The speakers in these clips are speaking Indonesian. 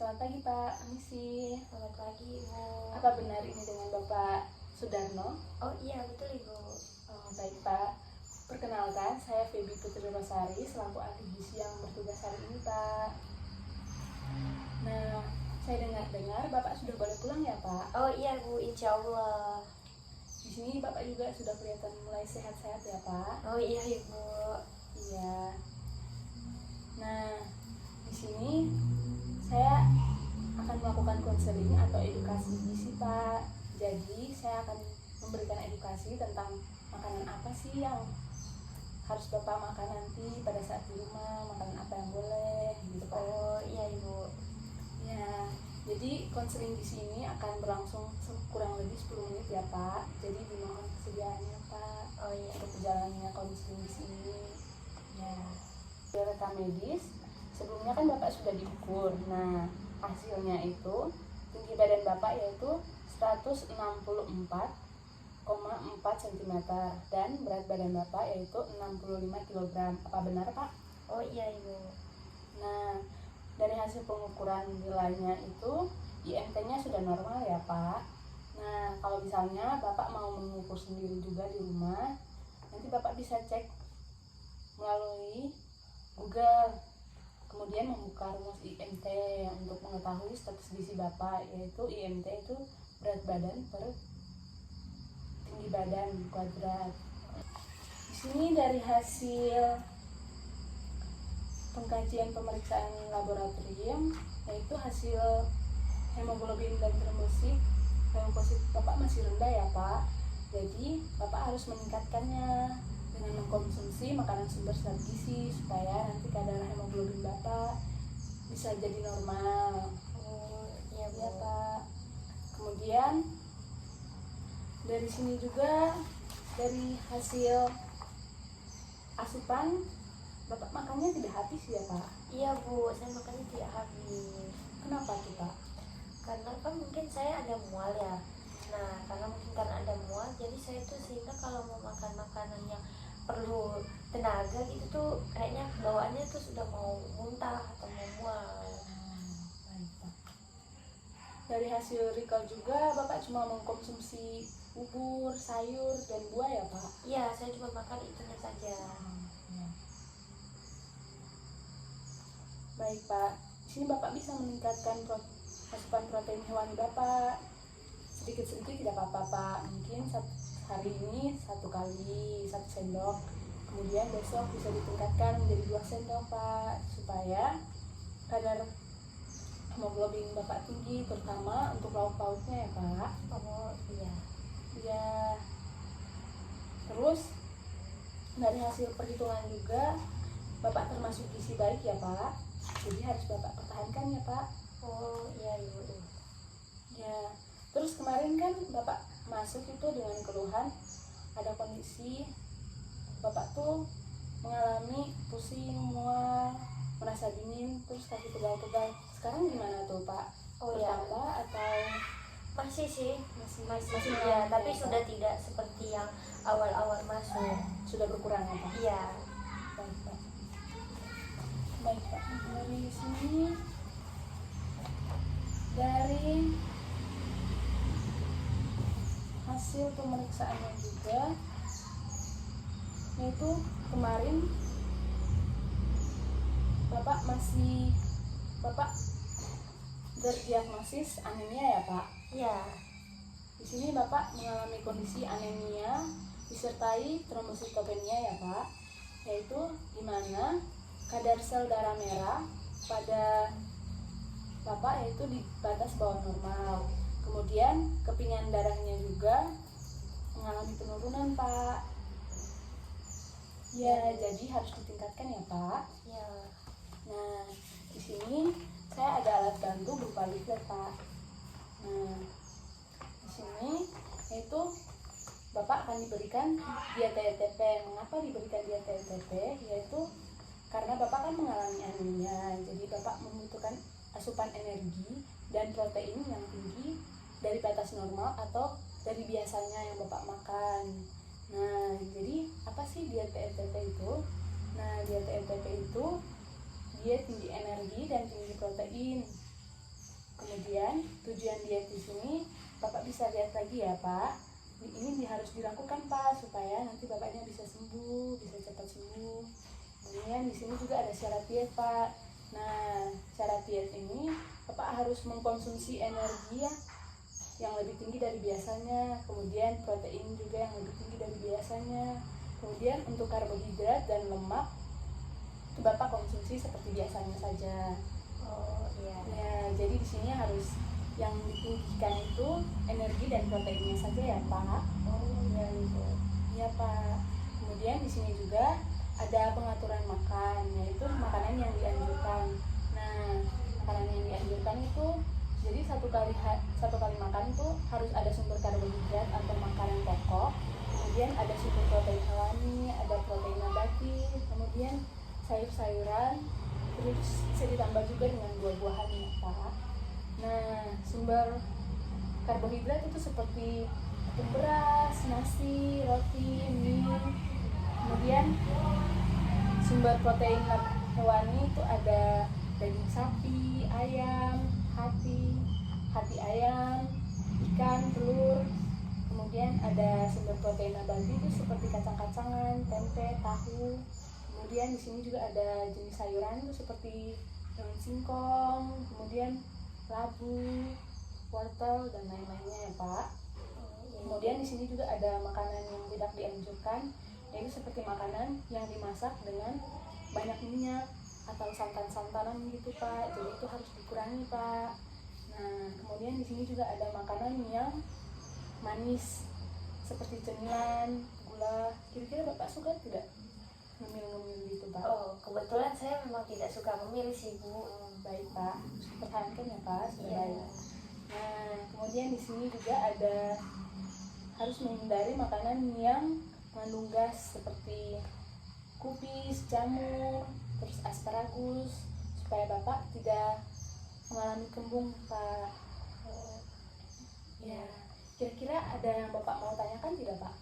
Selamat pagi Pak, permisi. Selamat pagi Ibu. Apa benar ini dengan Bapak Sudarno? Oh iya betul Ibu. Oh, baik Pak. Perkenalkan, saya Feby Putri Rosari selaku ahli gizi yang bertugas hari ini Pak. Nah, saya dengar Bapak sudah boleh pulang ya Pak? Oh iya Bu, insya Allah. Di sini Bapak juga sudah kelihatan mulai sehat-sehat ya Pak? Oh iya Ibu. Iya. Nah, di sini saya akan melakukan konseling atau edukasi gizi Pak. Jadi saya akan memberikan edukasi tentang makanan apa sih yang harus Bapak makan nanti pada saat di rumah, makanan apa yang boleh gitu Pak. Oh iya Ibu. Ya, jadi konseling di sini akan berlangsung kurang lebih 10 menit ya Pak. Jadi dimohon kesediaannya Pak. Oh iya. Untuk berjalannya konseling di sini. Ya, rekam medis. Sebelumnya kan Bapak sudah diukur. Nah, hasilnya itu tinggi badan Bapak yaitu 164,4 cm dan berat badan Bapak yaitu 65 kg. Apa benar Pak? Oh iya Ibu. Nah, dari hasil pengukuran nilainya itu IMT-nya sudah normal ya Pak. Nah, kalau misalnya Bapak mau mengukur sendiri juga di rumah, nanti Bapak bisa cek melalui Google. Kemudian membuka rumus IMT untuk mengetahui status gizi Bapak, yaitu IMT itu berat badan per tinggi badan kuadrat. Di sini dari hasil pengkajian pemeriksaan laboratorium, yaitu hasil hemoglobin dan trombosit Bapak masih rendah ya Pak. Jadi Bapak harus meningkatkannya dengan mengkonsumsi makanan sumber zat gizi supaya nanti kadar hemoglobin Bapak bisa jadi normal. Oh iya Bu. Ya Pak. Kemudian dari sini juga dari hasil asupan Bapak makannya tidak habis ya Pak? Iya Bu, saya makannya tidak habis. Kenapa tuh Pak? Karena kan mungkin saya ada mual ya. Nah, karena ada mual, jadi saya tuh sehingga kalau mau makan makanan yang perlu tenaga gitu tuh kayaknya bawaannya tuh sudah mau muntah atau mau mual. Baik Pak. Dari hasil recall juga Bapak cuma mengkonsumsi bubur, sayur, dan buah ya Pak? Iya, saya cuma makan itunya saja. Ya. Baik Pak, di sini Bapak bisa meningkatkan asupan protein hewani Bapak sedikit-sedikit tidak apa-apa Pak. Mungkin hari ini 1 kali 1 sendok, kemudian besok bisa ditingkatkan menjadi 2 sendok Pak, supaya kadar hemoglobin Bapak tinggi, terutama untuk lauk pauknya ya Pak. Oh iya. Ya. Terus dari hasil perhitungan juga Bapak termasuk gizi baik ya Pak, jadi harus Bapak pertahankan ya Pak. Oh iya Ibu. Ya. Terus kemarin kan Bapak masuk itu dengan keluhan ada kondisi Bapak tuh mengalami pusing, mual, merasa dingin, terus kaki pegal-pegal. Sekarang gimana tuh Pak? Oh ya, Bertambah atau masih sih, masih ya, tapi ya, sudah Pak? tidak seperti yang awal-awal masuk. Sudah berkurang ya Pak? Iya. Baik Pak. Baik Pak. Dari sini dari hasil pemeriksaannya juga, yaitu kemarin Bapak terdiagnosis anemia ya Pak. Iya. Di sini Bapak mengalami kondisi anemia disertai trombositopenia ya Pak, yaitu di mana kadar sel darah merah pada Bapak yaitu di batas bawah normal. Kemudian kepingan darahnya juga mengalami penurunan Pak. Ya, jadi harus ditingkatkan ya Pak. Ya. Nah, di sini saya ada alat bantu berupa leaflet Pak. Nah, di sini yaitu Bapak akan diberikan diet TTP. Mengapa diberikan diet TTP? Yaitu karena Bapak kan mengalami anemia, jadi Bapak membutuhkan asupan energi dan protein yang tinggi dari batas normal atau dari biasanya yang Bapak makan. Nah, jadi apa sih diet TTP itu? Nah, diet TTP itu dia tinggi energi dan tinggi protein. Kemudian tujuan diet di sini Bapak bisa lihat lagi ya Pak. Ini harus dilakukan Pak supaya nanti Bapaknya bisa sembuh, bisa cepat sembuh. Kemudian di sini juga ada syarat diet Pak. Nah, syarat diet ini Bapak harus mengkonsumsi energi yang lebih tinggi dari biasanya, kemudian protein juga yang lebih tinggi dari biasanya. Kemudian untuk karbohidrat dan lemak itu Bapak konsumsi seperti biasanya saja. Oh iya. Ya, jadi di sini harus yang ditinggikan itu energi dan proteinnya saja ya Pak. Oh iya Ibu. Iya Pak. Kemudian di sini juga ada pengaturan makan, yaitu makanan yang dianjurkan. Nah, makanan yang dianjurkan itu jadi satu kali makan itu harus ada sumber karbohidrat atau makanan pokok, kemudian ada sumber protein hewani, ada protein nabati, kemudian sayur-sayuran, terus bisa ditambah juga dengan buah-buahan ya Pak. Nah, sumber karbohidrat itu seperti tepung beras, nasi, roti, mie. Kemudian sumber protein hewani itu ada daging sapi, ayam, hati ayam, ikan, telur. Kemudian ada sumber protein nabati itu seperti kacang-kacangan, tempe, tahu. Kemudian di sini juga ada jenis sayuran itu seperti daun singkong, kemudian labu, wortel dan lain-lainnya ya Pak. Kemudian di sini juga ada makanan yang tidak dianjurkan, yaitu seperti makanan yang dimasak dengan banyak minyak atau santan-santanan gitu Pak. Jadi itu harus dikurangi Pak. Nah, kemudian di sini juga ada makanan yang manis seperti cemilan, gula. Kira-kira Bapak suka tidak ngemil-ngemil gitu Pak? Oh, kebetulan saya memang tidak suka memilih sih Bu. Baik Pak, pertahankan ya Pak, sudah Iya. baik. Nah, kemudian di sini juga ada harus menghindari makanan yang mengandung gas seperti kubis, jamur, terus asparagus, supaya Bapak tidak mengalami kembung Pak. Ya, kira-kira ada yang Bapak mau tanyakan tidak Pak?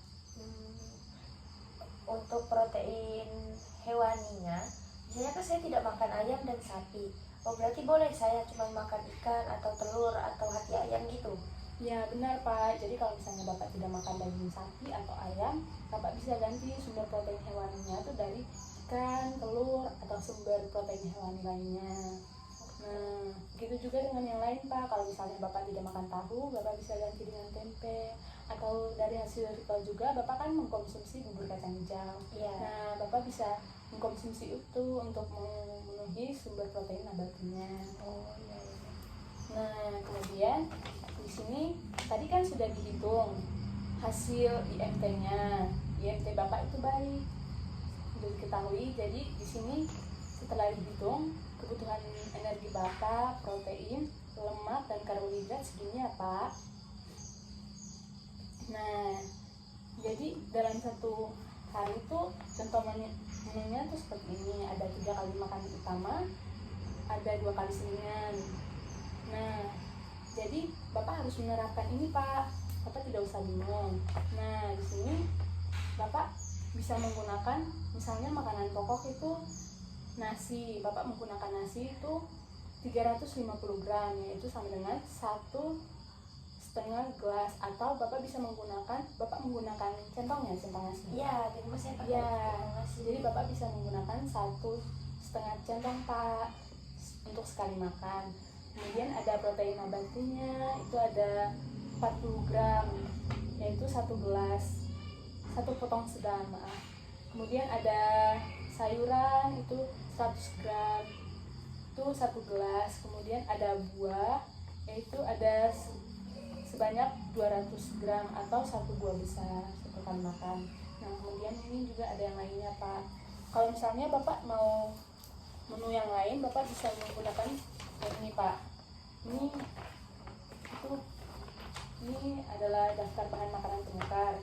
Untuk protein hewaninya, biasanya kan saya tidak makan ayam dan sapi. Oh berarti boleh saya cuma makan ikan atau telur atau hati ayam gitu? Ya benar Pak, jadi kalau misalnya Bapak tidak makan daging sapi atau ayam, Bapak bisa ganti sumber protein hewaninya itu dari ikan, telur, atau sumber protein hewani lainnya. Nah, begitu juga dengan yang lain Pak, kalau misalnya Bapak tidak makan tahu, Bapak bisa ganti dengan tempe. Atau dari hasil ritual juga, Bapak kan mengkonsumsi bubur kacang hijau. Iya. Nah, Bapak bisa mengkonsumsi itu untuk memenuhi sumber protein nabatinya. Oh iya. Nah, kemudian di sini tadi kan sudah dihitung hasil IMT-nya. IMT Bapak itu baik, sudah diketahui. Jadi di sini setelah dihitung kebutuhan energi Bapak, protein, lemak dan karbohidrat segini ya Pak. Nah, jadi dalam satu hari itu contoh menunya tuh seperti ini, ada 3 kali makan utama, ada 2 kali selingan. Nah, jadi Bapak harus menerapkan ini Pak, Bapak tidak usah bingung. Nah, di sini Bapak bisa menggunakan misalnya makanan pokok itu nasi, Bapak menggunakan nasi itu 350 gram, yaitu sama dengan 1,5 gelas, atau Bapak bisa menggunakan centong ya, centong nasi. Iya, di rumah saya pakai Ya, nasi. jadi Bapak bisa menggunakan 1,5 centong Pak untuk sekali makan. Kemudian ada protein nabatinya, itu ada 40 gram, yaitu 1 gelas, 1 potong sedang maaf. Kemudian ada sayuran itu 100 gram, itu 1 gelas. Kemudian ada buah, yaitu ada sebanyak 200 gram atau 1 buah besar satu kali makan. Nah, kemudian ini juga ada yang lainnya Pak. Kalau misalnya Bapak mau menu yang lain, Bapak bisa menggunakan ini Pak. Ini adalah daftar bahan makanan penukar.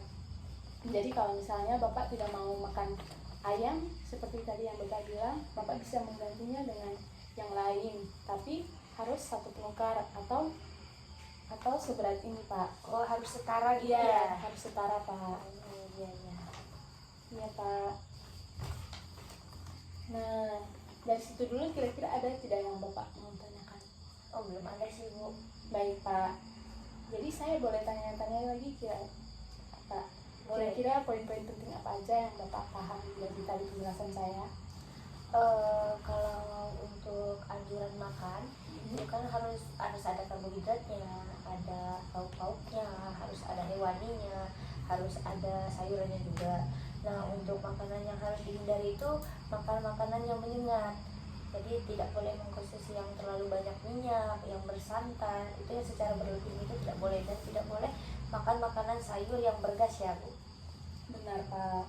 Jadi kalau misalnya Bapak tidak mau makan ayam seperti tadi yang Bapak bilang, Bapak bisa menggantinya dengan yang lain, tapi harus satu penukar atau seberat ini Pak. Oh harus setara gitu Iya, ya? harus setara Pak. Iya. Iya Pak. Nah, dari situ dulu kira-kira ada tidak yang Bapak mau tanyakan? Oh belum ada sih Bu. Baik Pak. Jadi saya boleh tanya-tanya lagi Pak. Boleh. Kira-kira poin-poin penting apa aja yang Bapak paham dari tadi penjelasan saya? Kalau untuk anjuran makan itu kan harus ada karbohidratnya, ada lauk-pauknya, harus ada hewaninya, harus ada sayurannya juga. Nah, untuk makanan yang harus dihindari itu makan makanan yang menyengat. Jadi tidak boleh mengkonsumsi yang terlalu banyak minyak, yang bersantan, itu yang secara berlebih itu tidak boleh, dan tidak boleh makan makanan sayur yang bergas ya Bu. Benar Pak.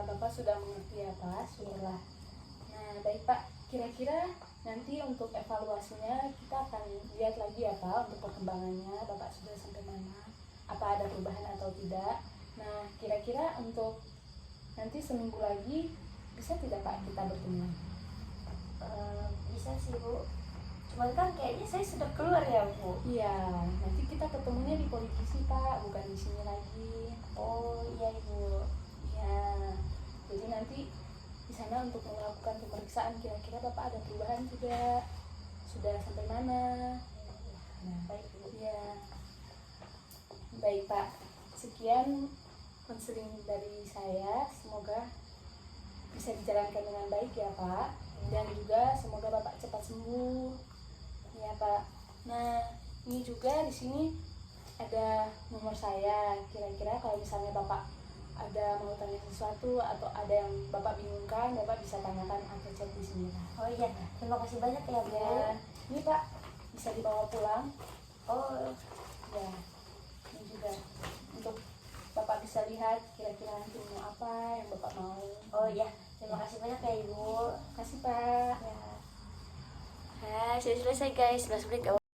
Bapak sudah mengerti ya Pak? Syukurlah. Nah baik Pak, kira-kira nanti untuk evaluasinya kita akan lihat lagi ya Pak untuk perkembangannya Bapak sudah sampai mana, apa ada perubahan atau tidak. Nah kira-kira untuk nanti seminggu lagi bisa tidak Pak kita bertemu? Bisa sih Bu, cuman kan kayaknya saya sudah keluar ya Bu. Iya, nanti kita ketemunya di Politisi Pak, bukan di sini lagi. Oh iya Ibu. Ya, jadi nanti di sana untuk melakukan pemeriksaan kira-kira Bapak ada perubahan juga, sudah sampai mana. Nah, Baik Bu. ya, baik Pak. Sekian konseling dari saya, semoga bisa dijalankan dengan baik ya Pak, dan juga semoga Bapak cepat sembuh ya Pak. Nah ini juga di sini ada nomor saya, kira-kira kalau misalnya Bapak ada mau tanya sesuatu atau ada yang Bapak bingungkan, Bapak bisa tanyakan atau chat di sini Pak. Oh iya, terima kasih banyak ya Bu. Ya, ini Pak bisa dibawa pulang. Oh Ya, ini juga untuk Bapak bisa lihat kira-kira nanti mau apa yang Bapak mau. oh iya, terima kasih banyak ya Ibu. Kasih Pak. Ya. Sudah selesai guys, 11 menit.